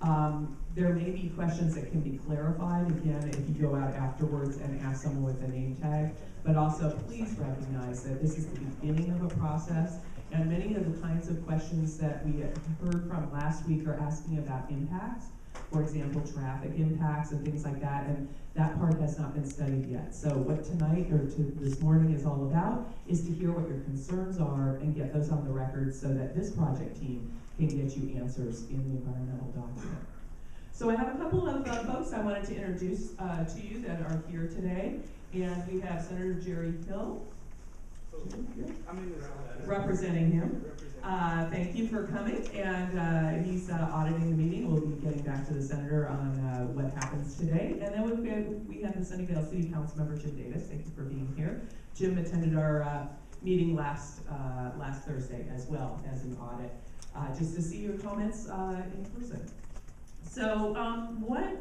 There may be questions that can be clarified, again, if you go out afterwards and ask someone with a name tag, but also please recognize that this is the beginning of a process, and many of the kinds of questions that we heard from last week are asking about impacts, for example, traffic impacts and things like that, and that part has not been studied yet. So what tonight, or this morning, is all about is to hear what your concerns are and get those on the record so that this project team can get you answers in the environmental document. So I have a couple of folks I wanted to introduce to you that are here today, and we have Senator Jerry Hill, representing him. Thank you for coming, and he's auditing the meeting. We'll be getting back to the senator on what happens today. And then we have the Sunnyvale City Council member, Jim Davis. Thank you for being here. Jim attended our meeting last Thursday as well as an audit, just to see your comments in person. So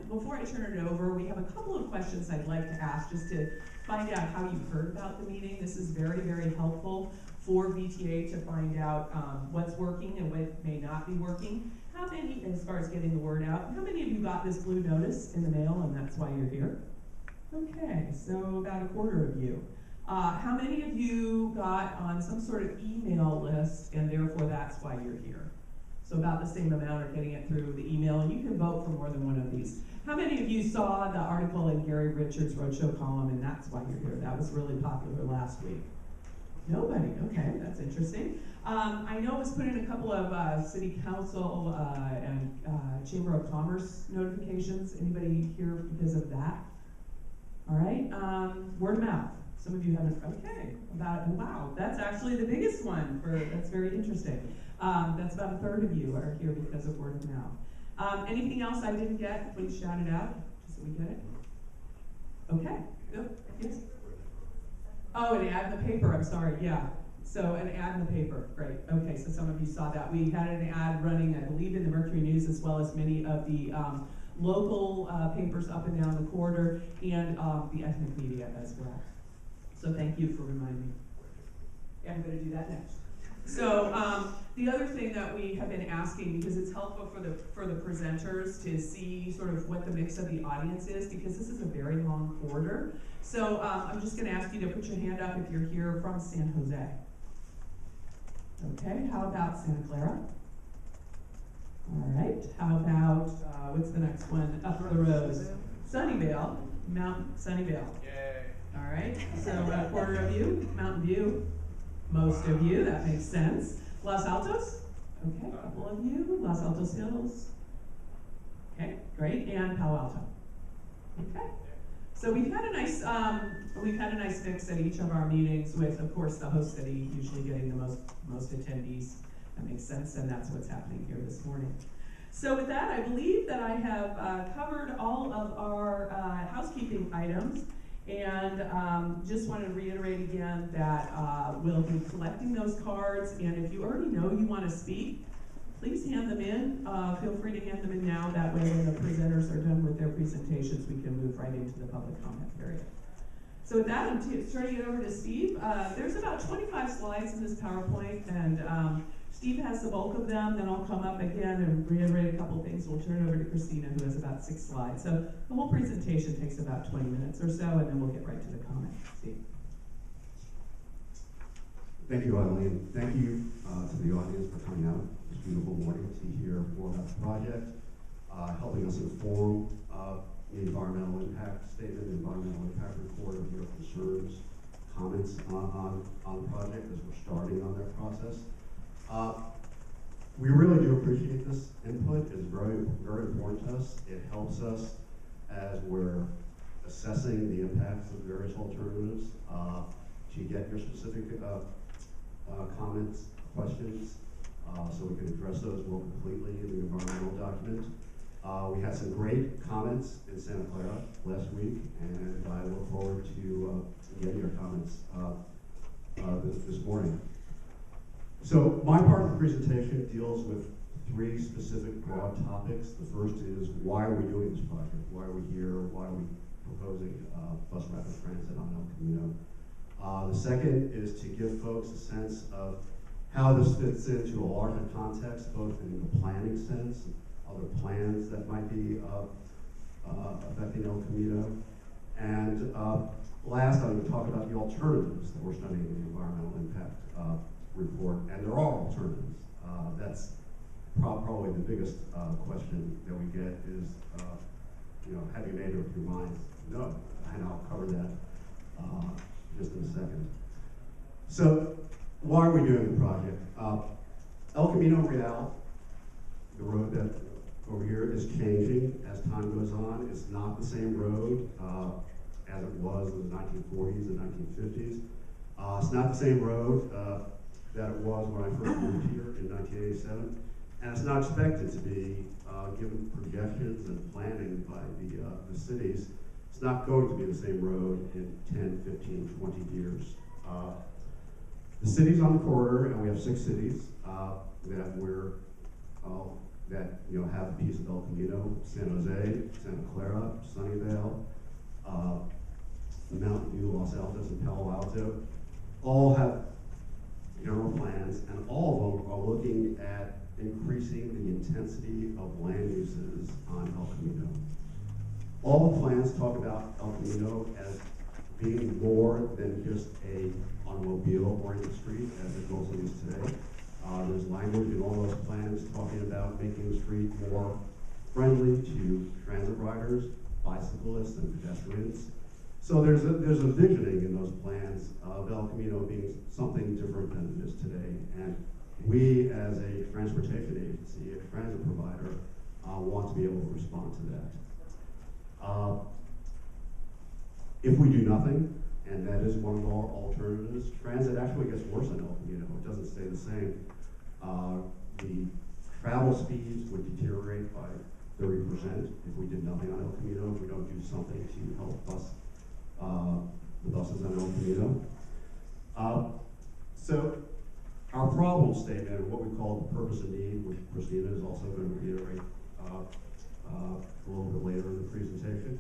before I turn it over, we have a couple of questions I'd like to ask just to find out how you heard about the meeting. This is very, very helpful for VTA to find out what's working and what may not be working. How many, as far as getting the word out, how many of you got this blue notice in the mail and that's why you're here? Okay, so about a quarter of you. How many of you got on some sort of email list and therefore that's why you're here? So about the same amount are getting it through the email, and you can vote for more than one of these. How many of you saw the article in Gary Richards' Roadshow column, and that's why you're here? That was really popular last week. Nobody, okay, that's interesting. I know it was put in a couple of City Council and Chamber of Commerce notifications. Anybody here because of that? All right, word of mouth. Some of you haven't, okay, wow, that's actually the biggest one, that's very interesting. That's about a third of you are here because of word of mouth. Anything else I didn't get, please shout it out, just so we get it. Okay, good, yes? Oh, an ad in the paper, I'm sorry, yeah. So an ad in the paper, great. Okay, so some of you saw that. We had an ad running, I believe, in the Mercury News as well as many of the local papers up and down the corridor and the ethnic media as well. So thank you for reminding me. Yeah, I'm going to do that next. So the other thing that we have been asking, because it's helpful for the presenters to see sort of what the mix of the audience is, because this is a very long corridor. So I'm just going to ask you to put your hand up if you're here from San Jose. Okay, how about Santa Clara? All right, how about, what's the next one up the road? Sunnyvale, Mount Sunnyvale. Yay. All right, so about a quarter of you, Mountain View. Most of you, that makes sense. Los Altos, okay, a couple of you. Los Altos Hills, okay, great, and Palo Alto. Okay, so we've had a nice mix at each of our meetings with, of course, the host city usually getting the most attendees. That makes sense, and that's what's happening here this morning. So with that, I believe that I have covered all of our housekeeping items. And just want to reiterate again that we'll be collecting those cards, and if you already know you want to speak, please hand them in. Feel free to hand them in now. That way when the presenters are done with their presentations, we can move right into the public comment period. So with that, I'm turning it over to Steve. There's about 25 slides in this PowerPoint, and Steve has the bulk of them. Then I'll come up again and reiterate a couple things. We'll turn it over to Christina, who has about 6 slides. So the whole presentation takes about 20 minutes or so, and then we'll get right to the comment. Steve. Thank you, Eileen. Thank you to the audience for coming out this beautiful morning to hear more about the project, helping us inform the environmental impact statement, the environmental impact report of your concerns, comments on the project as we're starting on that process. We really do appreciate this input. It's very, very important to us. It helps us as we're assessing the impacts of various alternatives to get your specific comments, questions, so we can address those more completely in the environmental document. We had some great comments in Santa Clara last week, and I look forward to getting your comments this morning. So my part of the presentation deals with 3 specific broad topics. The first is, why are we doing this project? Why are we here? Why are we proposing bus rapid transit on El Camino? The second is to give folks a sense of how this fits into a larger context, both in the planning sense, other plans that might be affecting El Camino. And last, I'm going to talk about the alternatives that we're studying in the environmental impact report, and there are alternatives. That's probably the biggest question that we get is, have you made up your minds? No, and I'll cover that just in a second. So, why are we doing the project? El Camino Real, the road that over here, is changing as time goes on. It's not the same road as it was in the 1940s and 1950s. It's not the same road that it was when I first moved here in 1987. And it's not expected to be, given projections and planning by the cities, it's not going to be the same road in 10, 15, 20 years. The cities on the corridor, and we have 6 cities that we're have a piece of El Camino: San Jose, Santa Clara, Sunnyvale, Mountain View, Los Altos, and Palo Alto. All have general plans, and all of them are looking at increasing the intensity of land uses on El Camino. All the plans talk about El Camino as being more than just a automobile-oriented street, as it mostly is today. There's language in all those plans talking about making the street more friendly to transit riders, bicyclists, and pedestrians. So there's a visioning in those plans of El Camino being something different than it is today. And we, as a transportation agency, a transit provider, want to be able to respond to that. If we do nothing, and that is one of our alternatives, transit actually gets worse in El Camino. It doesn't stay the same. The travel speeds would deteriorate by 30% if we did nothing on El Camino, if we don't do something to help the buses on El Camino. So our problem statement, and what we call the purpose and need, which Christina is also going to reiterate a little bit later in the presentation,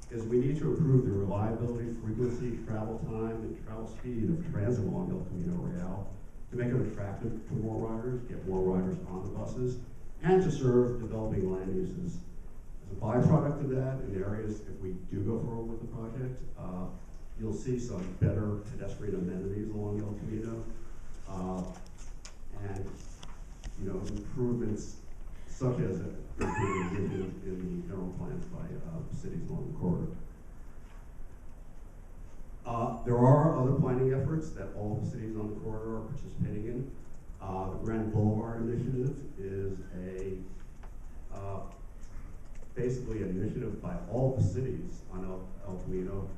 is we need to improve the reliability, frequency, travel time, and travel speed of transit along El Camino Real to make it attractive to more riders, get more riders on the buses, and to serve developing land uses. As a byproduct of that, in areas, if we do go forward with the project, you'll see some better pedestrian amenities along El Camino, and improvements such as in the general plans by cities along the corridor. There are other planning efforts that all the cities on the corridor are participating in. The Grand Boulevard Initiative is basically an initiative by all the cities on El Camino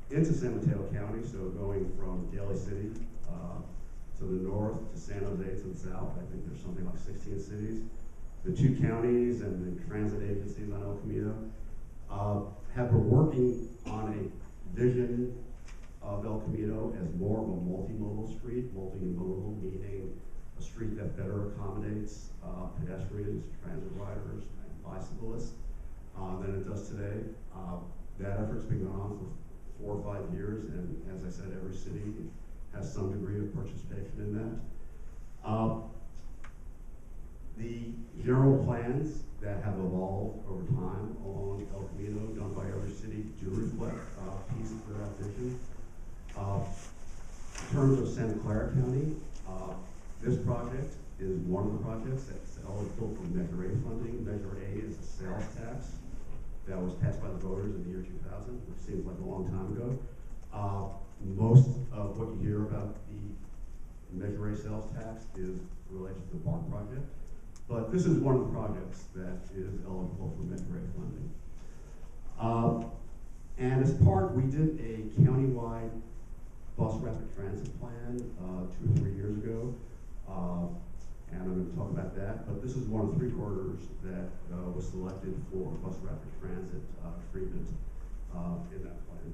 into San Mateo County, so going from Daly City to the north to San Jose to the south. I think there's something like 16 cities. The 2 counties and the transit agencies on El Camino have been working on a vision of El Camino as more of a multimodal street. Multimodal meaning a street that better accommodates pedestrians, transit riders, and bicyclists than it does today. That effort's been going on for 4 or 5 years, and as I said, every city has some degree of participation in that. The general plans that have evolved over time along El Camino, done by every city, do reflect pieces of that vision. In terms of Santa Clara County, this project is one of the projects that's eligible for Measure A funding. Measure A is a sales tax that was passed by the voters in the year 2000, which seems like a long time ago. Most of what you hear about the Measure A sales tax is related to the BART project. But this is one of the projects that is eligible for Measure A funding. And as part, we did a countywide bus rapid transit plan 2 or 3 years ago. And I'm going to talk about that. But this is one of 3 corridors that was selected for bus rapid transit treatment in that plan.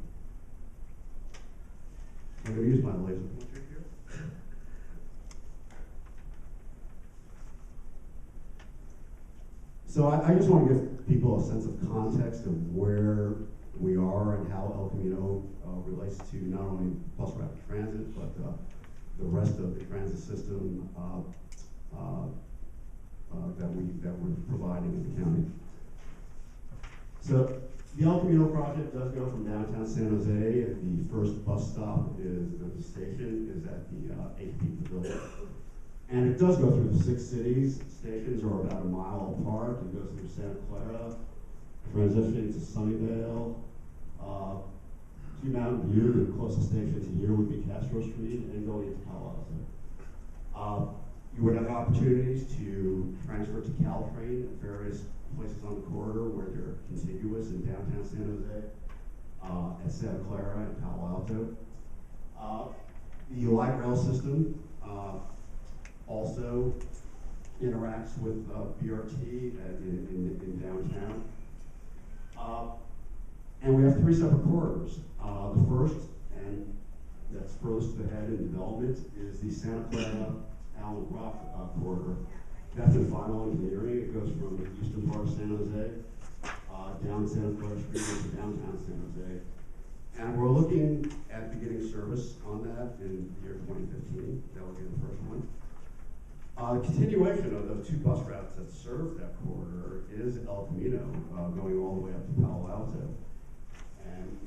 I'm going to use my laser pointer here. So I just want to give people a sense of context of where we are and how El Camino relates to not only bus rapid transit, but the rest of the transit system. that we're providing in the county. So the El Camino project does go from downtown San Jose. The first bus stop is at the station, is at the HP Pavilion. And it does go through the 6 cities. Stations are about a mile apart. It goes through Santa Clara, transitioning to Sunnyvale, to Mountain View. The closest stations here would be Castro Street and going into Palo Alto. You would have opportunities to transfer to Caltrain at various places on the corridor where they're contiguous in downtown San Jose, at Santa Clara and Palo Alto. The light rail system also interacts with BRT in downtown. And we have 3 separate corridors. The first, and that's furthest ahead in development, is the Santa Clara Allen Rock corridor. That's in final engineering. It goes from the eastern part of San Jose down Santa Clara Street into downtown San Jose. And we're looking at beginning service on that in the year 2015. That will be the first one. Continuation of those 2 bus routes that serve that corridor is El Camino, going all the way up to Palo Alto. And,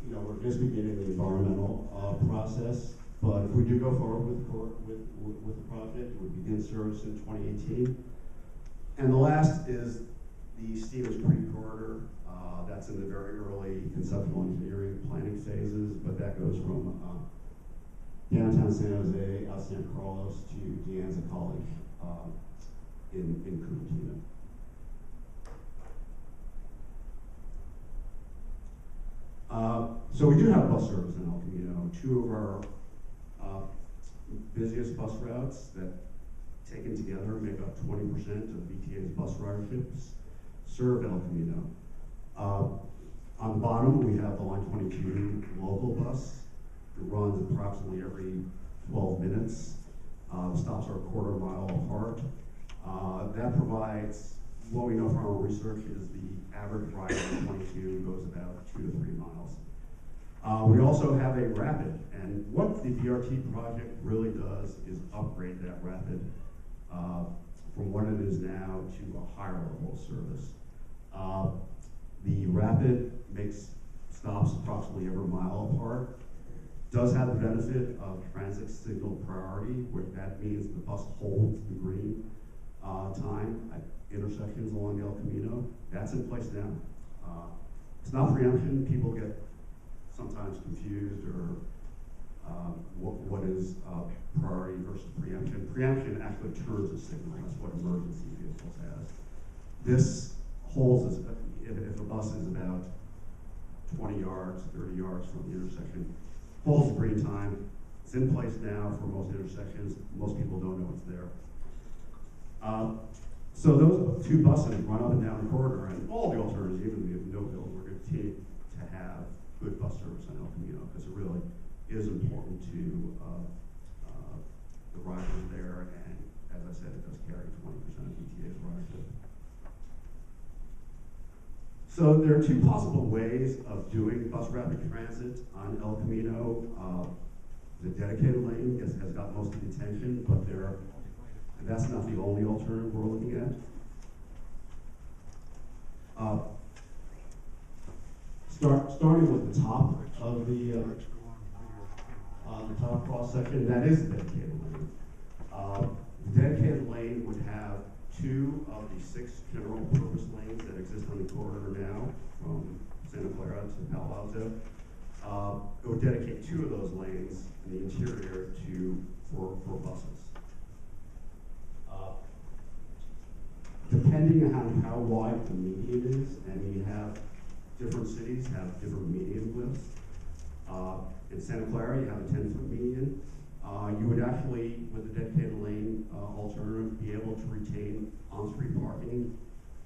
you know, we're just beginning the environmental process, but if we do go forward with the project, it would begin service in 2018. And the last is the Stevens Creek corridor. That's in the very early conceptual engineering planning phases, but that goes from downtown San Jose, out San Carlos to De Anza College in Cupertino. So we do have bus service in El Camino. 2 of our busiest bus routes that, taken together, make up 20% of VTA's bus riderships, serve El Camino. On the bottom, we have the Line 22 local bus. It runs approximately every 12 minutes. The stops are a quarter mile apart. That provides, what we know from our research is the average ride on 22 goes about 2 to 3 miles. We also have a rapid, and what the BRT project really does is upgrade that rapid from what it is now to a higher level of service. The rapid makes stops approximately every mile apart. Does have the benefit of transit signal priority, where that means the bus holds the green time at intersections along El Camino. That's in place now. It's not preemption. People get sometimes confused, or what is priority versus preemption. Preemption actually turns a signal. That's what emergency vehicles has. This holds, if a bus is about 20 yards, 30 yards from the intersection, holds the green time. It's in place now for most intersections. Most people don't know it's there. So those 2 buses run up and down the corridor, and all the alternatives, even the no build, we're going to continue to have good bus service on El Camino, because it really is important to the riders there, and as I said, it does carry 20% of VTA's ridership. So there are 2 possible ways of doing bus rapid transit on El Camino. The dedicated lane has got most of the attention, but that's not the only alternative we're looking at. Starting with the top of the top cross section, that is the dedicated lane. The dedicated lane would have 2 of the 6 general purpose lanes that exist on the corridor now, from Santa Clara to Palo Alto. It would dedicate 2 of those lanes in the interior for buses. Depending on how wide the median is, and you have different cities have different median widths. In Santa Clara, you have a 10-foot median. You would actually, with the dedicated lane alternative, be able to retain on-street parking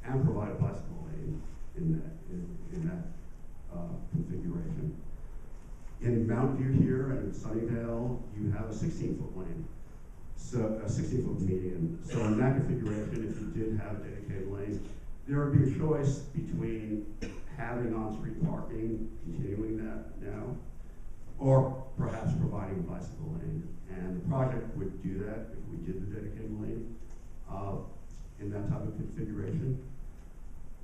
and provide a bicycle lane in that configuration. In Mountain View here and in Sunnyvale, you have a 16-foot lane, so a 16-foot median. So in that configuration, if you did have a dedicated lane, there would be a choice between having on-street parking, continuing that now, or perhaps providing a bicycle lane. And the project would do that if we did the dedicated lane. in that type of configuration.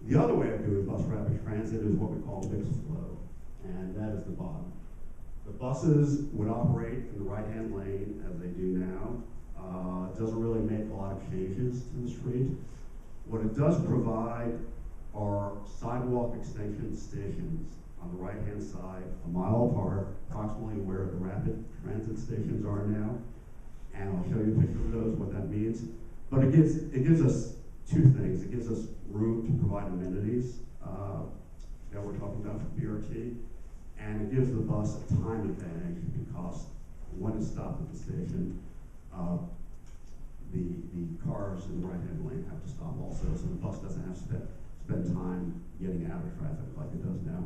The other way of doing bus rapid transit is what we call mixed flow, and that is the bottom. The buses would operate in the right-hand lane as they do now. It doesn't really make a lot of changes to the street. What it does provide are sidewalk extension stations on the right-hand side, a mile apart, approximately where the rapid transit stations are now. And I'll show you a picture of those, what that means. But it gives us two things. It gives us room to provide amenities that we're talking about for BRT, and it gives the bus a time advantage because when it stops at the station, the cars in the right-hand lane have to stop also, so the bus doesn't have to spend time getting out of traffic like it does now.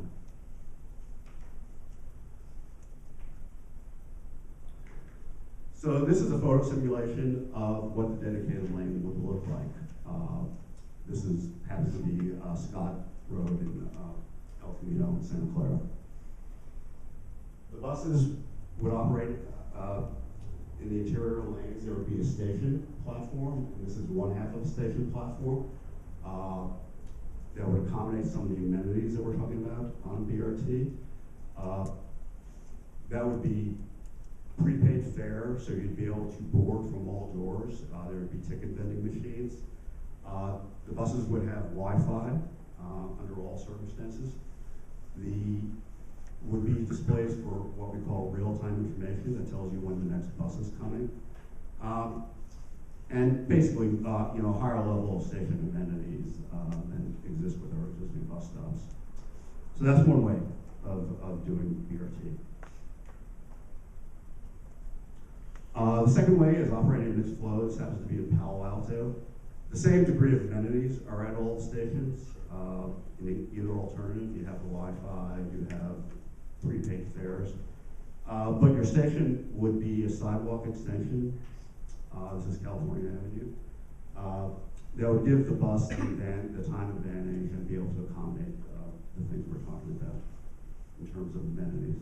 So this is a photo simulation of what the dedicated lane would look like. This happens to be Scott Road in El Camino in Santa Clara. The buses would operate in the interior lanes. There would be a station platform, and this is one half of the station platform that would accommodate some of the amenities that we're talking about on BRT. That would be prepaid fare, so you'd be able to board from all doors. There would be ticket vending machines. The buses would have Wi-Fi under all circumstances. Would be displays for what we call real-time information that tells you when the next bus is coming. And basically, higher level of station amenities than exist with our existing bus stops. So that's one way of doing BRT. The second way is operating mixed flow. This happens to be in Palo Alto. The same degree of amenities are at all stations. In either alternative, you have the Wi-Fi, you have prepaid fares. But your station would be a sidewalk extension. This is California Avenue. That would give the bus the time advantage and be able to accommodate the things we're talking about in terms of amenities.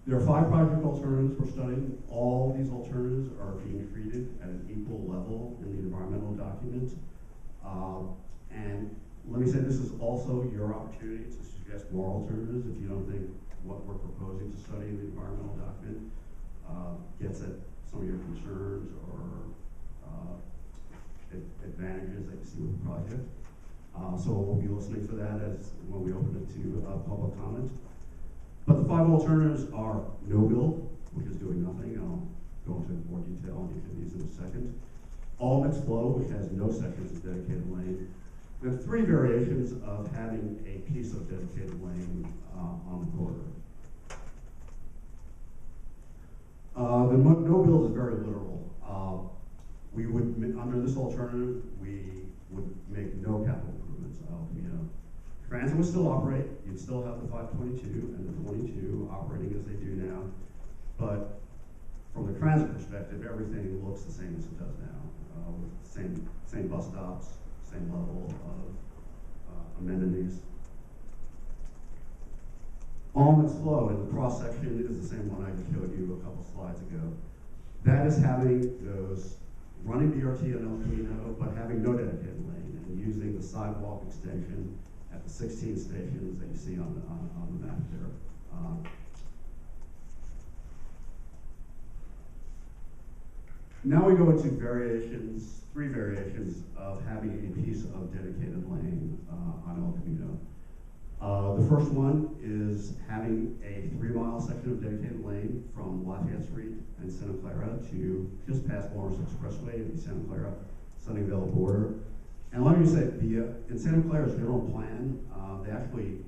There are 5 project alternatives we're studying. All these alternatives are being treated at an equal level in the environmental document. And let me say, this is also your opportunity to suggest more alternatives if you don't think what we're proposing to study in the environmental document gets at some of your concerns or advantages that you see with the project. So we'll be listening for that when we open it to public comment. But the 5 alternatives are no build, which is doing nothing. I'll go into more detail on each of these in a second. All mixed flow, which has no sections of dedicated lane. We have 3 variations of having a piece of dedicated lane on the corridor. The no build is very literal. We would, under this alternative, we would make no capital improvements. Transit would still operate. You'd still have the 522 and the 22 operating as they do now. But from the transit perspective, everything looks the same as it does now. With same bus stops, same level of amenities. All mixed flow in the cross section is the same one I just showed you a couple slides ago. That is having those running BRT on El Camino, but having no dedicated lane and using the sidewalk extension at the 16 stations that you see on the map there. Now we go into variations, 3 variations of having a piece of dedicated lane on El Camino. The first one is having a 3-mile section of dedicated lane from Lafayette Street and Santa Clara to just past Lawrence Expressway, the Santa Clara Sunnyvale border. And let me say, in Santa Clara's general plan, they actually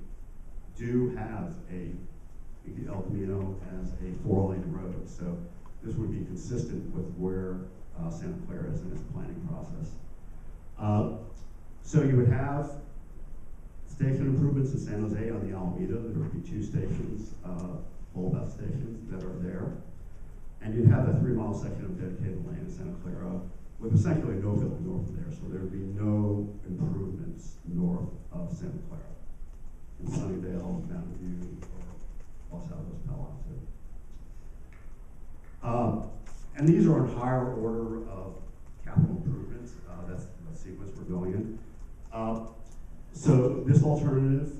do have El Camino as a 4-lane road. So this would be consistent with where Santa Clara is in its planning process. So you would have station improvements in San Jose on the Alameda. There would be 2 stations, full bus stations that are there. And you'd have a 3-mile section of dedicated lane in Santa Clara with essentially no build north of there. So there would be no improvements north of Santa Clara. In Sunnyvale, Mountain View, or Los Altos, Palo Alto. And these are in higher order of capital improvements. That's the sequence we're going in. So this alternative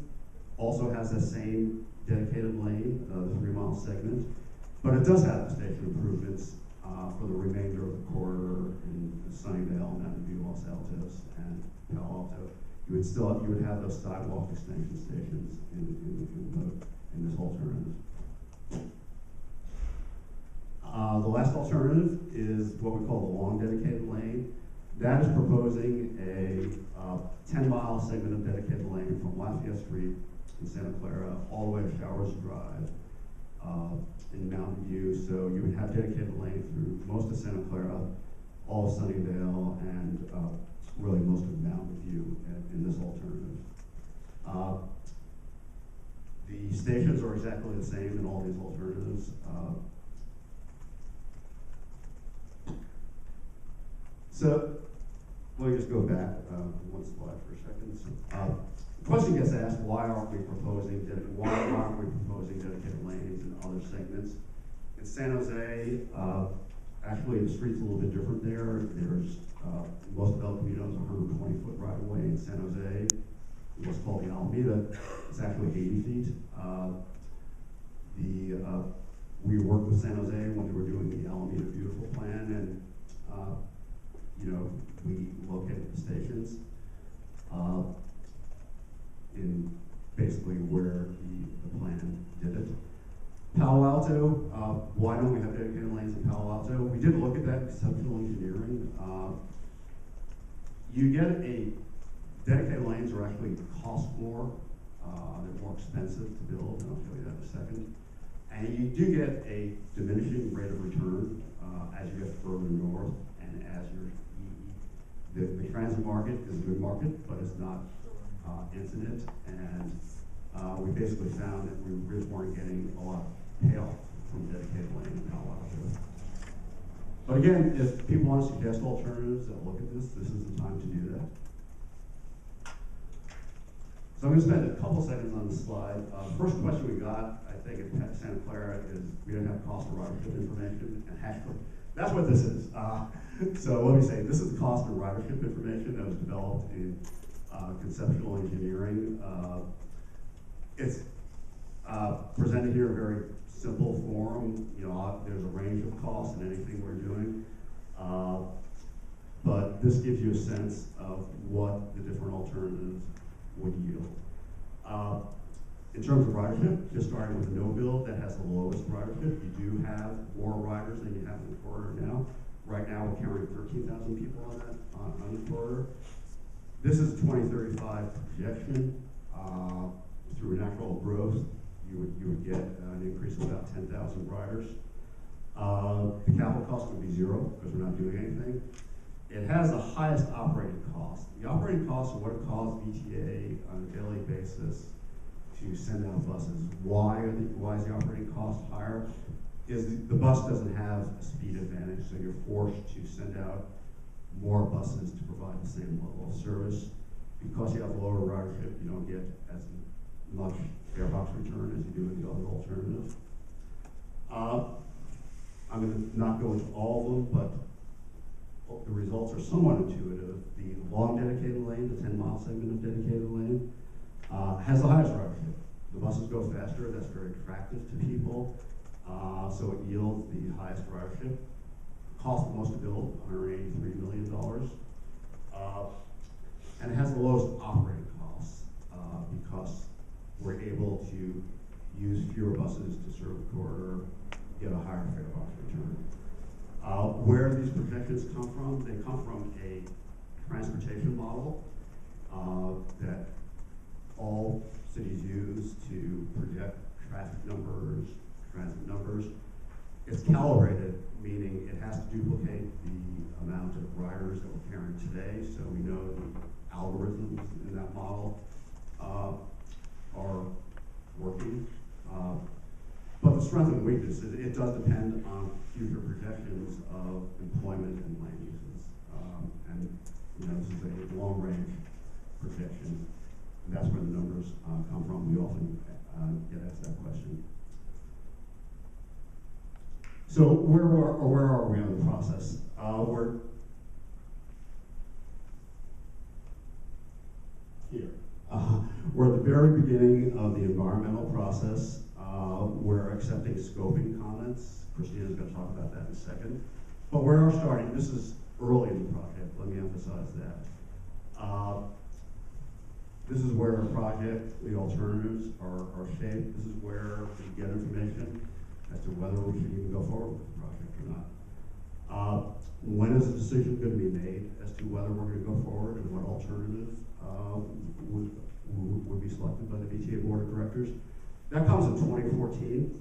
also has the same dedicated lane, the 3-mile segment, but it does have station improvements for the remainder of the corridor in Sunnyvale, Mountain View, Los Altos, and Palo Alto. You would have those sidewalk extension stations in this alternative. The last alternative is what we call the long dedicated lane. That is proposing a 10-mile segment of dedicated lane from Lafayette Street in Santa Clara all the way to Showers Drive in Mountain View. So you would have dedicated lane through most of Santa Clara, all of Sunnyvale, and really most of Mountain View in this alternative. The stations are exactly the same in all these alternatives. So let me just go back one slide for a second. So, the question gets asked: why aren't we proposing dedicated lanes in other segments? In San Jose, actually the street's a little bit different there. There's most of El Camino's 120-foot right of way. In San Jose, what's called the Alameda, it's actually 80 feet. We worked with San Jose when they were doing the Alameda Beautiful plan, and we located the stations in basically where the plan did it. Palo Alto, why don't we have dedicated lanes in Palo Alto? We did look at that conceptual engineering. You get dedicated lanes are actually cost more. They're more expensive to build, and I'll show you that in a second. And you do get a diminishing rate of return as you get further north, and as the transit market is a good market, but it's not infinite. And we basically found that we really weren't getting a lot of payoff from dedicated lane in Palo Alto. But again, if people want to suggest alternatives that look at this is the time to do that. So I'm going to spend a couple seconds on this slide. First question we got, I think, at Santa Clara is we didn't have cost of ridership information, and actually, that's what this is. So let me say, this is the cost of ridership information that was developed in conceptual engineering. It's presented here in a very simple form. There's a range of costs in anything we're doing. But this gives you a sense of what the different alternatives would yield. In terms of ridership, just starting with the no build, that has the lowest ridership. You do have more riders than you have in the corridor now. Right now, we're carrying 13,000 people on the corridor. This is 2035 projection. Through natural growth, you would get an increase of about 10,000 riders. The capital cost would be zero because we're not doing anything. It has the highest operating cost. The operating cost of what it costs VTA on a daily basis to send out buses. Why is the operating cost higher? Is the bus doesn't have a speed advantage, so you're forced to send out more buses to provide the same level of service. Because you have lower ridership, you don't get as much fare box return as you do with the other alternative. I'm going to not go into all of them, but the results are somewhat intuitive. The long dedicated lane, the 10-mile segment of dedicated lane, has the highest ridership. The buses go faster, that's very attractive to people, so it yields the highest ridership. Cost the most to build, $183 million. And it has the lowest operating costs because we're able to use fewer buses to serve the corridor, get a higher fare box return. Where these projections come from, they come from a transportation model that all cities use to project traffic numbers, transit numbers. It's calibrated, meaning it has to duplicate the amount of riders that we're carrying today, so we know the algorithms in that model are working. But the strength and weakness is it does depend on future projections of employment and land uses. This is a long-range projection. And that's where the numbers come from. We often get asked that question. So where are we on the process? We're here. We're at the very beginning of the environmental process. We're accepting scoping comments. Christina's going to talk about that in a second. But where we're starting, this is early in the project, let me emphasize that. This is where our project, the alternatives are shaped. This is where we get information as to whether we should even go forward with the project or not. When is the decision going to be made as to whether we're going to go forward and what alternative would be selected by the VTA Board of Directors? That comes in 2014.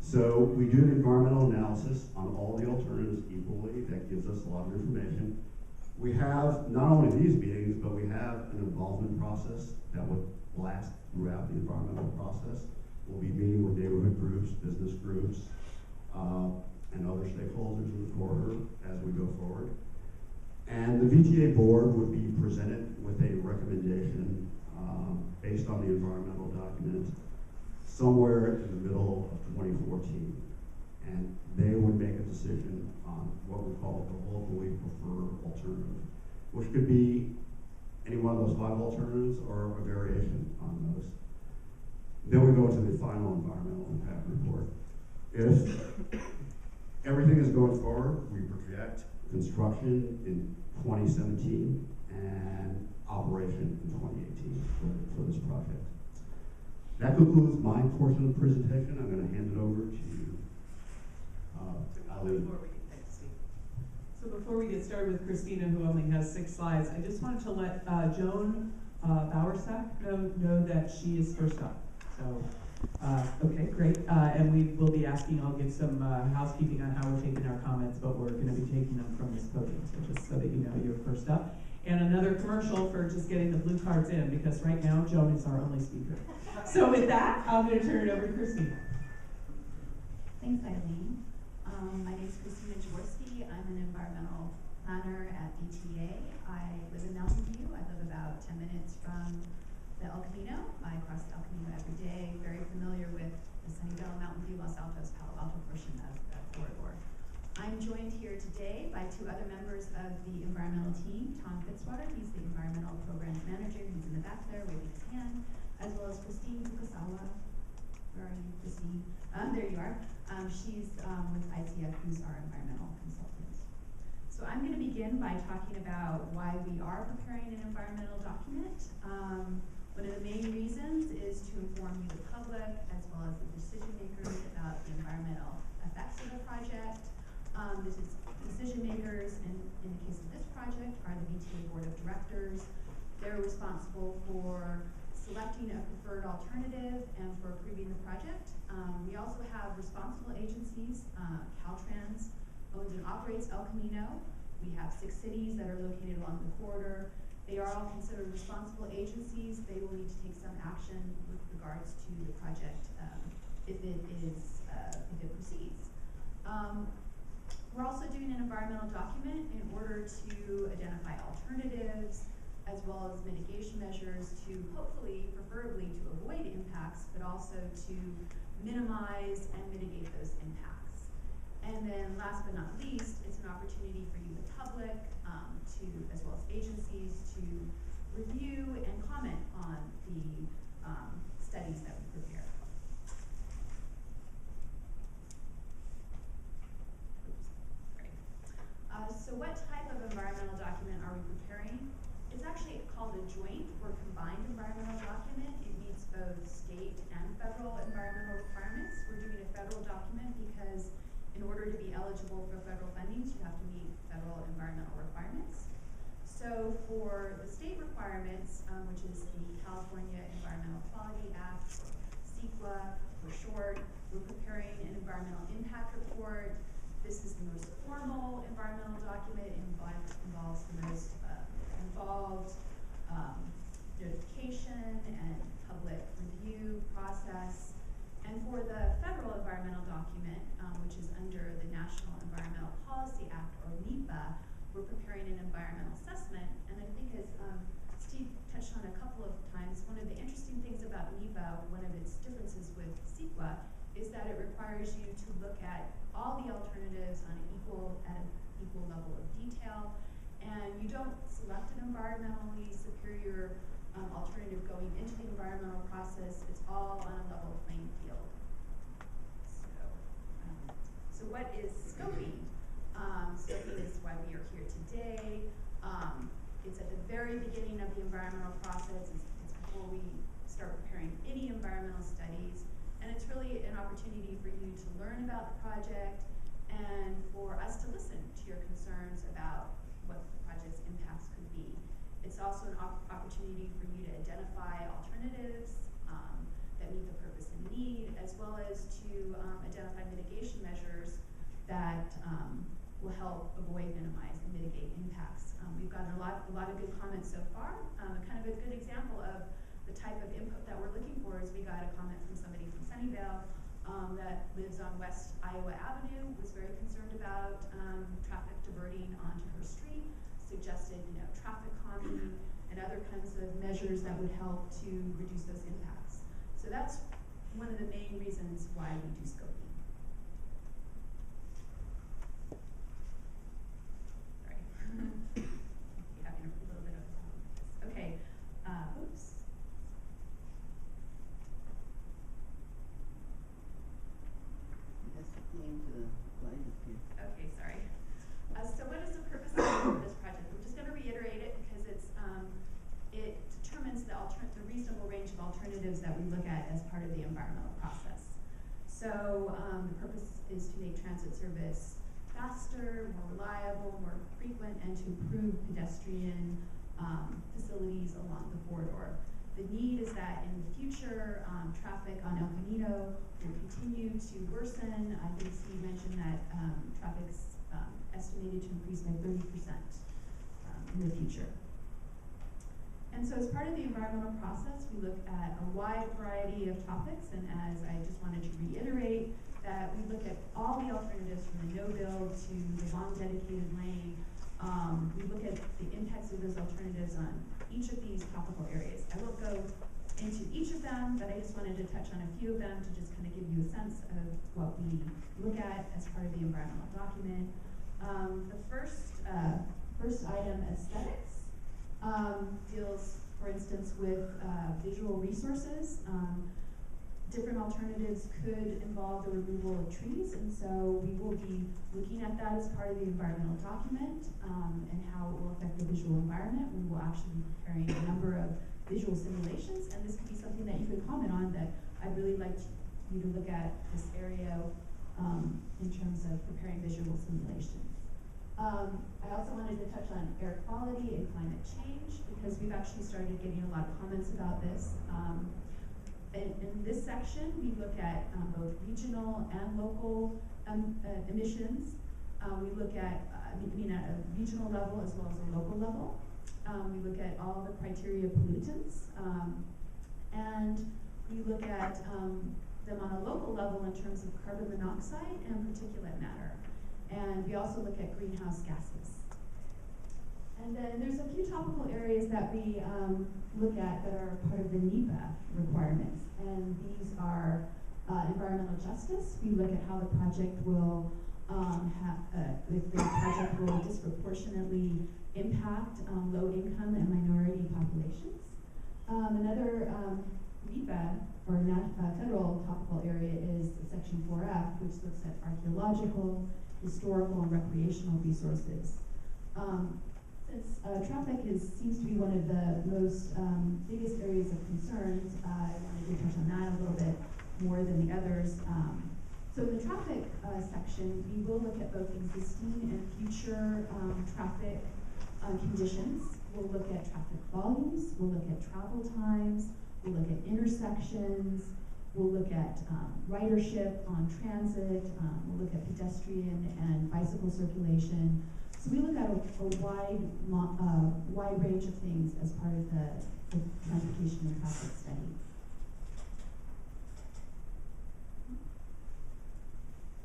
So we do an environmental analysis on all the alternatives equally. That gives us a lot of information. We have not only these meetings, but we have an involvement process that would last throughout the environmental process. We'll be meeting with neighborhood groups, business groups, and other stakeholders in the corridor as we go forward. And the VTA board would be presented with a recommendation based on the environmental document somewhere in the middle of 2014. And they would make a decision on what we call the locally preferred alternative, which could be any one of those 5 alternatives or a variation on those. Then we go to the final environmental impact report. If everything is going forward, we project construction in 2017 and operation in 2018 for this project. That concludes my portion of the presentation. I'm going to hand it over to So before we get started with Christina, who only has 6 slides, I just wanted to let Joan Bowersack know that she is first up. So, okay, great. And we will be asking, I'll give some housekeeping on how we're taking our comments, but we're going to be taking them from this podium, so just so that you know you're first up. And another commercial for just getting the blue cards in, because right now Joan is our only speaker. So with that, I'm going to turn it over to Christina. Thanks, Eileen. My name is Christina Jaworski. I'm an environmental planner at VTA. I live in Mountain View. I live about 10 minutes from the El Camino. I cross the El Camino every day. Very familiar with the Sunnyvale, Mountain View, Los Altos, Palo Alto portion of that corridor. I'm joined here today by 2 other members of the environmental team. Tom Fitzwater, he's the environmental programs manager. He's in the back there waving his hand, as well as Christine Fukasawa. Where are you, Christine? There you are. She's with ICF, who's our environmental consultant. So I'm going to begin by talking about why we are preparing an environmental document. One of the main reasons is to inform you, the public, as well as the decision makers, about the environmental effects of the project. The decision makers, in the case of this project, are the VTA Board of Directors. They're responsible for selecting a preferred alternative and for approving the project. We also have responsible agencies. Caltrans owns and operates El Camino. We have 6 cities that are located along the corridor. They are all considered responsible agencies. They will need to take some action with regards to the project if it proceeds. We're also doing an environmental document in order to identify alternatives, as well as mitigation measures to hopefully, preferably to avoid impacts, but also to minimize and mitigate those impacts. And then last but not least, it's an opportunity for you, the public, as well as agencies, to review and comment on the studies that we prepare. So what type of environmental document are we preparing? It's actually called a joint or combined environmental document. It meets both state and federal environmental requirements. We're doing a federal document because in order to be eligible for federal fundings, you have to meet federal environmental requirements. So for the state requirements, which is the California Environmental Quality Act, or CEQA for short, we're preparing an environmental impact report. This is the most formal environmental document. It involves the most involved notification and public review process. And for the federal environmental document, which is under the National Environmental Policy Act, or NEPA, we're preparing an environmental assessment. And I think as Steve touched on a couple of times, one of the interesting things about NEPA, one of its differences with CEQA, is that it requires you to look at all the select an environmentally superior alternative going into the environmental process, it's all on a level playing field. So what is scoping? Scoping is why we are here today. It's at the very beginning of the environmental process. It's before we start preparing any environmental studies. And it's really an opportunity for you to learn about the project and for us to listen to your concerns about what the project's impacts could be. It's also an opportunity for you to identify alternatives that meet the purpose and need, as well as to identify mitigation measures that will help avoid, minimize, and mitigate impacts. We've gotten a lot of good comments so far. Kind of a good example of the type of input that we're looking for is we got a comment from somebody from Sunnyvale that lives on West Iowa Avenue, was very concerned about traffic diverting onto her street, suggested traffic calming and other kinds of measures that would help to reduce those impacts. So that's one of the main reasons why we do scoping. Sorry. Having a little bit of a problem with this. Okay. Oops. That's the name to the slide up here. Okay, sorry. So what is the purpose of this project? We're just going to reiterate it because it determines the reasonable range of alternatives that we look at as part of the environmental process. So the purpose is to make transit service faster, more reliable, more frequent, and to improve pedestrian facilities along the corridor. The need is that in the future, traffic on El Camino will continue to worsen. I think Steve mentioned that traffic's estimated to increase by 30% in the future. And so as part of the environmental process, we look at a wide variety of topics, and as I just wanted to reiterate, that we look at all the alternatives from the no-build to the long dedicated lane. We look at the impacts of those alternatives on each of these topical areas. I won't go into each of them, but I just wanted to touch on a few of them to just kind of give you a sense of what we look at as part of the environmental document. The first item, aesthetics, deals, for instance, with visual resources. Different alternatives could involve the removal of trees, and so we will be looking at that as part of the environmental document and how it will affect the visual environment. We will actually be preparing a number of visual simulations, and this could be something that you could comment on that I'd really like you to look at this area in terms of preparing visual simulations. I also wanted to touch on air quality and climate change because we've actually started getting a lot of comments about this. In this section, we look at both regional and local emissions. We look at, at a regional level as well as a local level. We look at all the criteria of pollutants. And we look at them on a local level in terms of carbon monoxide and particulate matter. And we also look at greenhouse gases. And then there's a few topical areas that we look at that are part of the NEPA requirements. And these are environmental justice. We look at how the project will if the project will disproportionately impact low-income and minority populations. Another NEPA, or federal topical area, is Section 4F, which looks at archaeological, historical, and recreational resources. Since traffic seems to be one of the most biggest areas of concerns, I wanted to touch on that a little bit more than the others. So in the traffic section, we will look at both existing and future traffic conditions. We'll look at traffic volumes, we'll look at travel times, we'll look at intersections, we'll look at ridership on transit, we'll look at pedestrian and bicycle circulation. So we look at a wide range of things as part of the transportation and traffic study.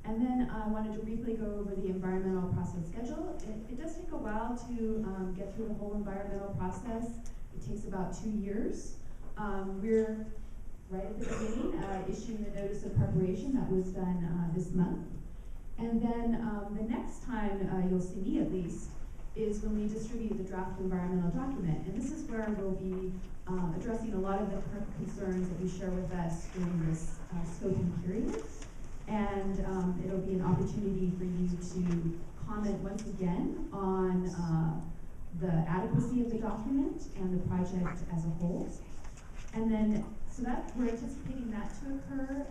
And then I wanted to briefly go over the environmental process schedule. It does take a while to get through the whole environmental process. It takes about 2 years. We're right at the beginning, issuing the notice of preparation that was done this month. And then the next time you'll see me, at least, is when we distribute the draft environmental document. And this is where we'll be addressing a lot of the concerns that you share with us during this scoping period. And it'll be an opportunity for you to comment once again on the adequacy of the document and the project as a whole. And then, so that we're anticipating that to occur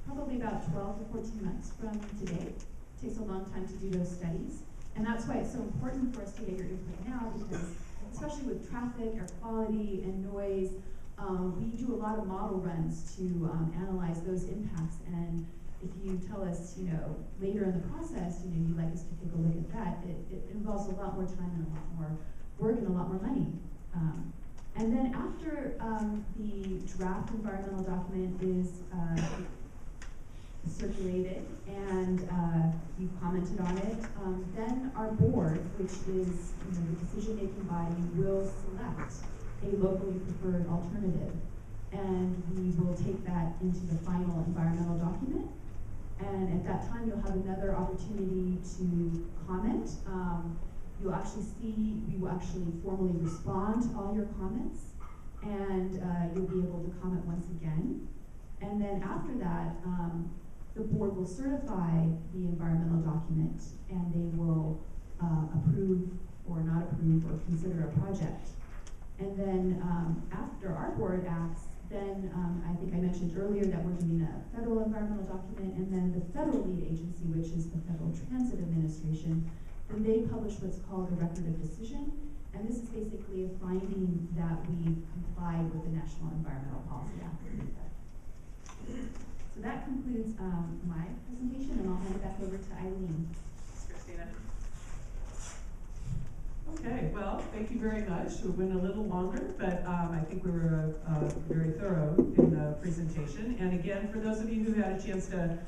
probably about 12 to 14 months from today. It takes a long time to do those studies. And that's why it's so important for us to get your input now, because especially with traffic, air quality, and noise, we do a lot of model runs to analyze those impacts. And if you tell us, later in the process, you'd like us to take a look at that, it involves a lot more time and a lot more work and a lot more money. And then after the draft environmental document is circulated and you commented on it, then our board, which is the decision-making body, will select a locally preferred alternative. And we will take that into the final environmental document. And at that time, you'll have another opportunity to comment. You'll actually see, we will actually formally respond to all your comments, and you'll be able to comment once again. And then after that, the board will certify the environmental document, and they will approve or not approve or consider a project. And then after our board acts, then I think I mentioned earlier that we're doing a federal environmental document, and then the federal lead agency, which is the Federal Transit Administration, then they publish what's called a record of decision. And this is basically a finding that we complied with the National Environmental Policy Act. So that concludes my presentation, and I'll hand it back over to Eileen. Christina. Okay, well, thank you very much. We went a little longer, but I think we were very thorough in the presentation. And again, for those of you who had a chance to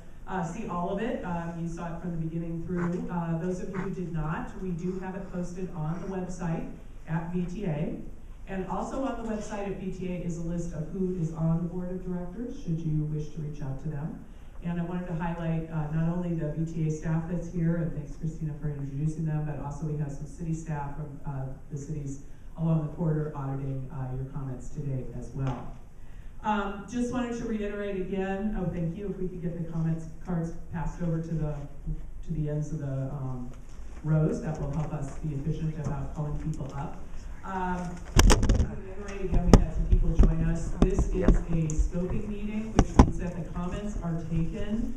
see all of it, you saw it from the beginning through. Those of you who did not, we do have it posted on the website at VTA. And also on the website at VTA is a list of who is on the board of directors, should you wish to reach out to them. And I wanted to highlight not only the VTA staff that's here, and thanks Christina for introducing them, but also we have some city staff from the cities along the corridor auditing your comments today as well. Just wanted to reiterate again, oh thank you, if we could get the comments cards passed over to the ends of the rows, that will help us be efficient about calling people up. Reiterate again, we had some people join us. This is a scoping meeting, which means that the comments are taken.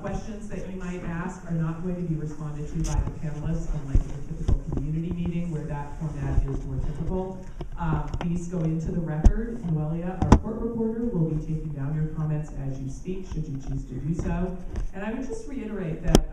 Questions that you might ask are not going to be responded to by the panelists, unlike a typical community meeting where that format is more typical. These go into the record. Noelia, our court reporter, will be taking down your comments as you speak, should you choose to do so. And I would just reiterate that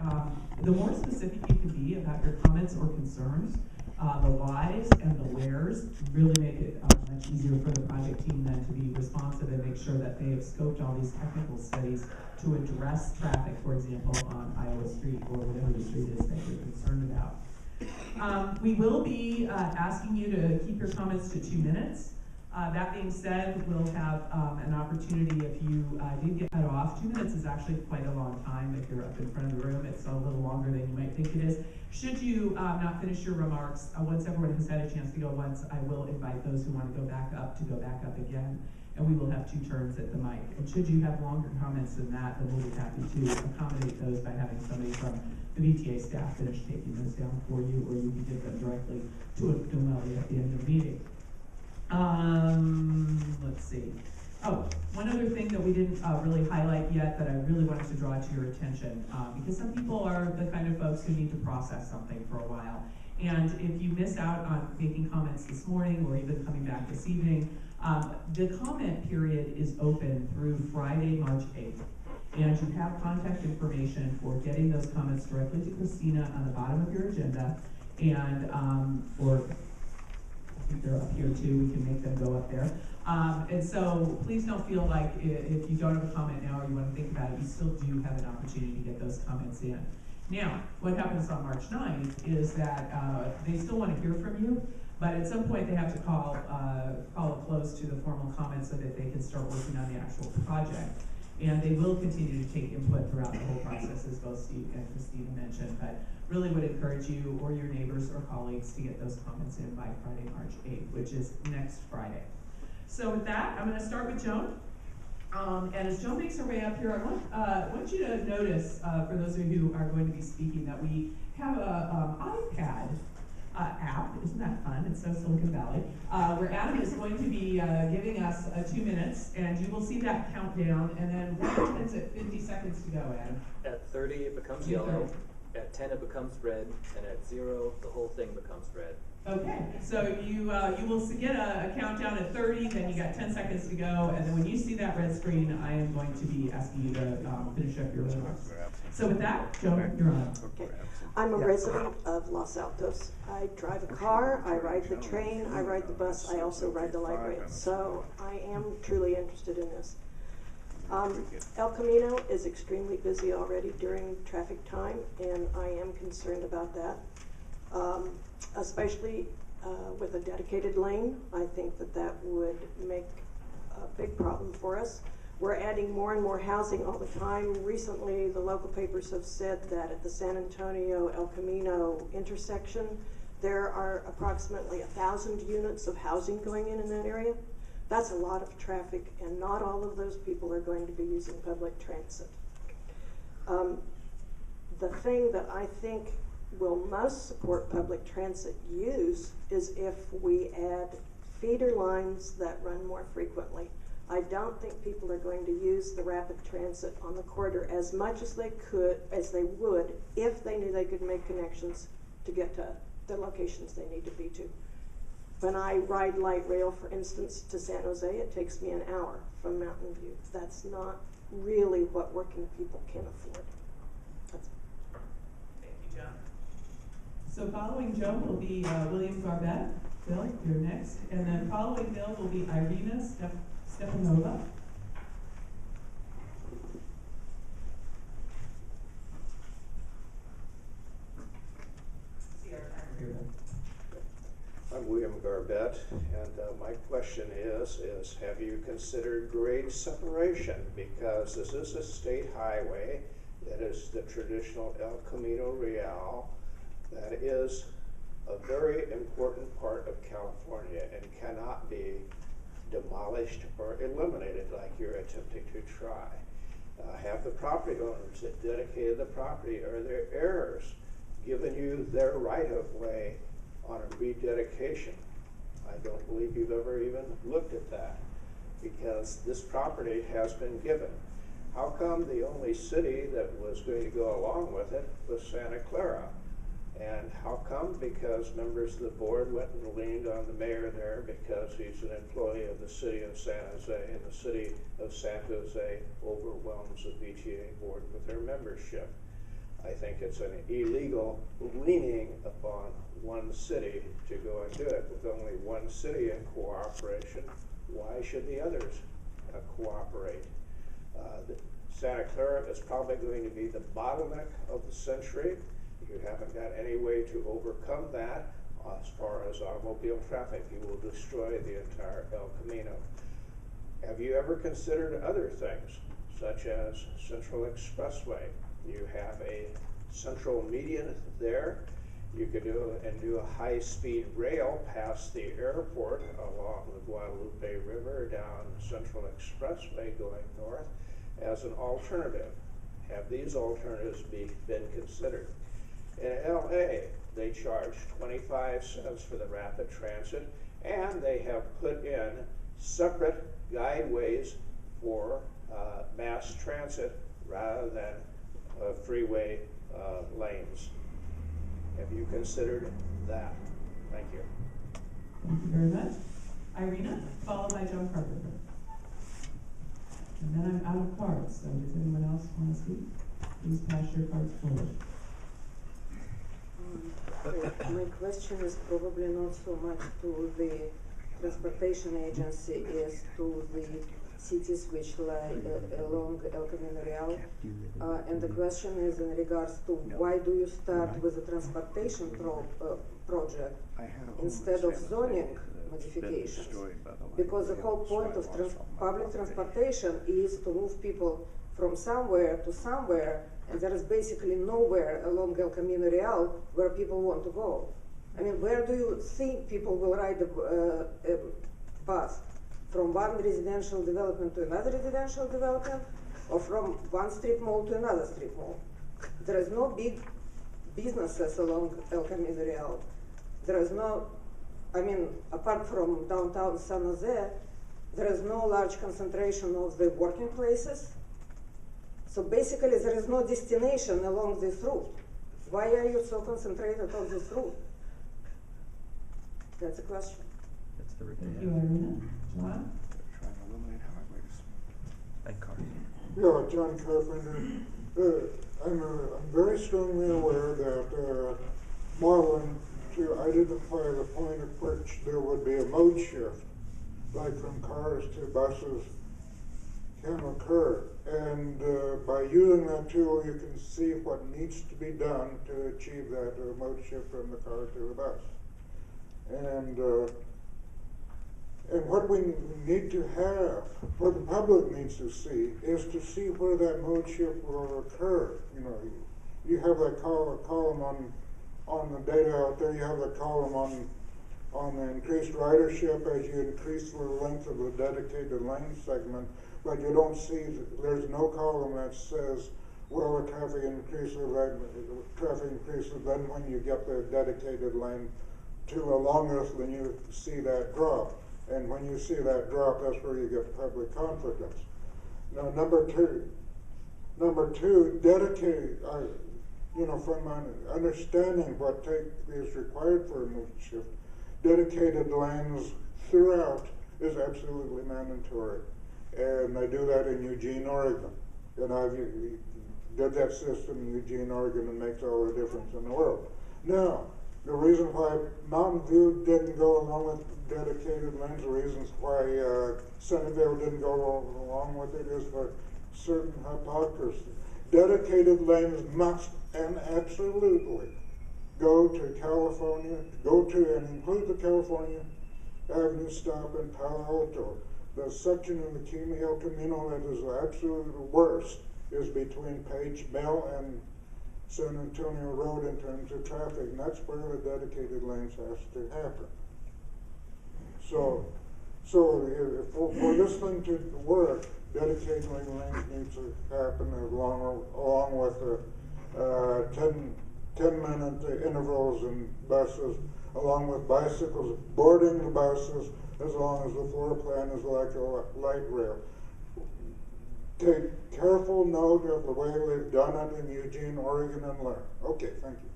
the more specific you can be about your comments or concerns, the whys and the wheres really make it much easier for the project team then to be responsive and make sure that they have scoped all these technical studies to address traffic, for example, on Iowa Street or whatever the street is that you're concerned about. We will be asking you to keep your comments to 2 minutes. That being said, we'll have an opportunity if you did get cut off. 2 minutes is actually quite a long time. If you're up in front of the room, it's a little longer than you might think it is. Should you not finish your remarks, once everyone has had a chance to go once, I will invite those who want to go back up again. And we will have 2 turns at the mic. And should you have longer comments than that, then we'll be happy to accommodate those by having somebody from the VTA staff finish taking those down for you, or you can give them directly to Noelia at the end of the meeting. Let's see. Oh, one other thing that we didn't really highlight yet that I really wanted to draw to your attention, because some people are the kind of folks who need to process something for a while. And if you miss out on making comments this morning or even coming back this evening, the comment period is open through Friday, March 8th. And you have contact information for getting those comments directly to Christina on the bottom of your agenda. And, or I think they're up here too, we can make them go up there. And so please don't feel like if you don't have a comment now or you want to think about it, you still do have an opportunity to get those comments in. Now, what happens on March 9th is that they still want to hear from you, but at some point they have to call a close to the formal comments so that they can start working on the actual project. And they will continue to take input throughout the whole process, as both Steve and Christina mentioned. But really would encourage you or your neighbors or colleagues to get those comments in by Friday, March 8th, which is next Friday. So with that, I'm going to start with Joan. And as Joan makes her way up here, I want you to notice, for those of you who are going to be speaking, that we have a iPad app. Isn't that fun? It's so Silicon Valley. Where Adam is going to be giving us 2 minutes, and you will see that countdown, and then what happens at 50 seconds to go, Adam? At 30, it becomes yellow. At 10, it becomes red. And at 0, the whole thing becomes red. Okay, so you will get a countdown at 30, then you got 10 seconds to go, and then when you see that red screen, I am going to be asking you to finish up your remarks. So with that, Joan, you're on. Okay. I'm a resident of Los Altos. I drive a car, I ride the train, I ride the bus, I also ride the light rail. So I am truly interested in this. El Camino is extremely busy already during traffic time, and I am concerned about that. Especially with a dedicated lane, I think that would make a big problem for us. We're adding more and more housing all the time. Recently, the local papers have said that at the San Antonio El Camino intersection, there are approximately 1,000 units of housing going in that area. That's a lot of traffic, and not all of those people are going to be using public transit. The thing that I think will most support public transit use is if we add feeder lines that run more frequently. I don't think people are going to use the rapid transit on the corridor as much as they would if they knew they could make connections to get to the locations they need to be to. When I ride light rail, for instance, to San Jose, it takes me an hour from Mountain View. That's not really what working people can afford. Thank you, Joan. So following Joan will be William Garbett. Bill, you're next. And then following Bill will be Irina Stepanova. See our timer here, Bill. I'm William Garbett, and my question is have you considered grade separation? Because this is a state highway that is the traditional El Camino Real that is a very important part of California and cannot be demolished or eliminated like you're attempting to try. Have the property owners that dedicated the property or their heirs given you their right-of-way on a rededication? I don't believe you've ever even looked at that, because this property has been given. How come the only city that was going to go along with it was Santa Clara? And how come? Because members of the board went and leaned on the mayor there because he's an employee of the city of San Jose, and the city of San Jose overwhelms the VTA board with their membership. I think it's an illegal leaning upon one city to go and do it. With only one city in cooperation, why should the others cooperate? Santa Clara is probably going to be the bottleneck of the century. You haven't got any way to overcome that as far as automobile traffic. You will destroy the entire El Camino. Have you ever considered other things, such as Central Expressway? You have a central median there. You could do a high-speed rail past the airport along the Guadalupe River down Central Expressway going north as an alternative. Have these alternatives been considered? In LA, they charge 25 cents for the rapid transit, and they have put in separate guideways for mass transit rather than freeway lanes. Have you considered that? Thank you. Thank you very much. Irina, followed by Joan Carpenter. And then I'm out of cards, so does anyone else want to speak? Please pass your cards forward. My question is probably not so much to the transportation agency as to the cities which lie along El Camino Real. And the question is in regards to why do you start with a transportation project instead of zoning modifications? Because the whole point of public transportation is to move people from somewhere to somewhere and there is basically nowhere along El Camino Real where people want to go. I mean, where do you think people will ride a bus? From one residential development to another residential development, or from one strip mall to another strip mall? There is no big businesses along El Camino Real. There is no, I mean, apart from downtown San Jose, there is no large concentration of the working places. So basically there is no destination along this route. Why are you so concentrated on this route? That's a question. That's the Thank you, Irina. John? Trying to eliminate highways. Like cars. Yeah, John Carpenter. I'm very strongly aware that modeling to identify the point at which there would be a mode shift, like from cars to buses, can occur. And by using that tool, you can see what needs to be done to achieve that mode shift from the car to the bus. And what we need to have, what the public needs to see, is to see where that mode shift will occur. You know, you have that column on the data out there. You have that column on the increased ridership as you increase the length of the dedicated lane segment, but you don't see, there's no column that says, well, the traffic increases then when you get the dedicated lane to a longer, then you see that drop. And when you see that drop, that's where you get public confidence. Now, number two, dedicate, you know, from my understanding what is required for a mode shift, dedicated lanes throughout is absolutely mandatory. And they do that in Eugene, Oregon. And I did that system in Eugene, Oregon, and makes all the difference in the world. Now, the reason why Mountain View didn't go along with dedicated lanes, the reasons why Sunnyvale didn't go along with it is for certain hypocrisy. Dedicated lanes must and absolutely go to California, and include the California Avenue stop in Palo Alto. The section of the El Camino that is the absolute worst is between Page Mill and San Antonio Road in terms of traffic, and that's where the dedicated lanes has to happen. So for this thing to work, dedicated lanes need to happen along with the 10-minute intervals in buses, along with bicycles boarding the buses, as long as the floor plan is like a light rail. Take careful note of the way we've done it in Eugene, Oregon, and learn. Okay, thank you.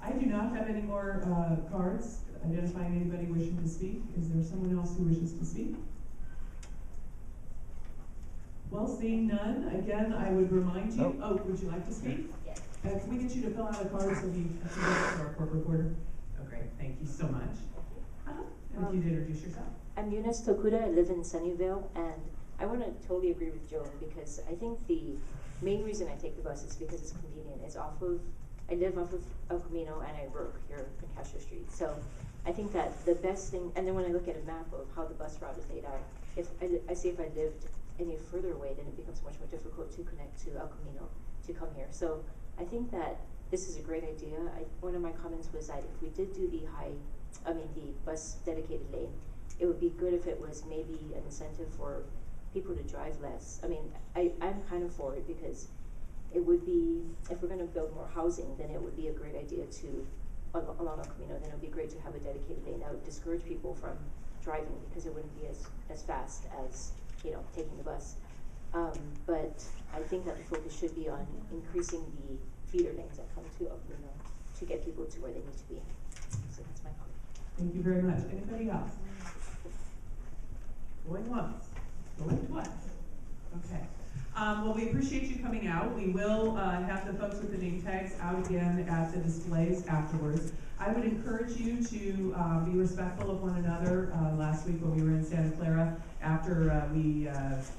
I do not have any more cards identifying anybody wishing to speak. Is there someone else who wishes to speak? Well, seeing none, again, I would remind you, would you like to speak? Yes. Can we get you to fill out a card so you can give it to our court reporter? Oh, great, thank you so much. And if you'd introduce yourself. I'm Eunice Tokuda, I live in Sunnyvale, and I want to totally agree with Joan because I think the main reason I take the bus is because it's convenient. I live off of El Camino and I work here in Castro Street. So I think that the best thing, and then when I look at a map of how the bus route is laid out, I see if I lived any further away, then it becomes much more difficult to connect to El Camino to come here. So I think that this is a great idea. One of my comments was that if we did do the bus dedicated lane, it would be good if it was maybe an incentive for people to drive less. I mean, I'm kind of for it because it would be, if we're going to build more housing, then it would be a great idea to, along El Camino, then it would be great to have a dedicated lane. That would discourage people from driving because it wouldn't be as fast as, you know, taking the bus. But I think that the focus should be on increasing the feeder lanes that come to El Camino to get people to where they need to be. So that's my comment. Thank you very much. Anybody else? Going once, going twice. Okay. Well, we appreciate you coming out. We will have the folks with the name tags out again at the displays afterwards. I would encourage you to be respectful of one another. Last week when we were in Santa Clara, after we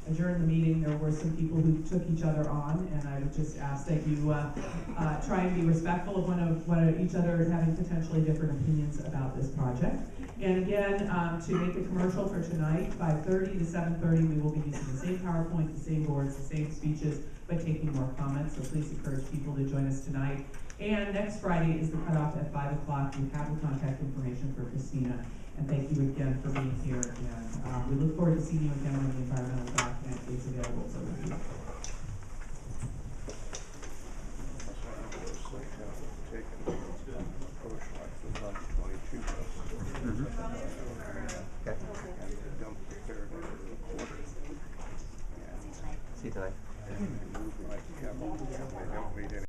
adjourned the meeting, there were some people who took each other on, and I would just ask that you try and be respectful of one of each other having potentially different opinions about this project. And again, to make a commercial for tonight, 5:30 to 7:30, we will be using the same PowerPoint, the same boards, the same speeches, but taking more comments, so please encourage people to join us tonight. And next Friday is the cutoff at 5 o'clock. You have the contact information for Christina. And thank you again for being here. And we look forward to seeing you again when the environmental document is available for review. See you tonight.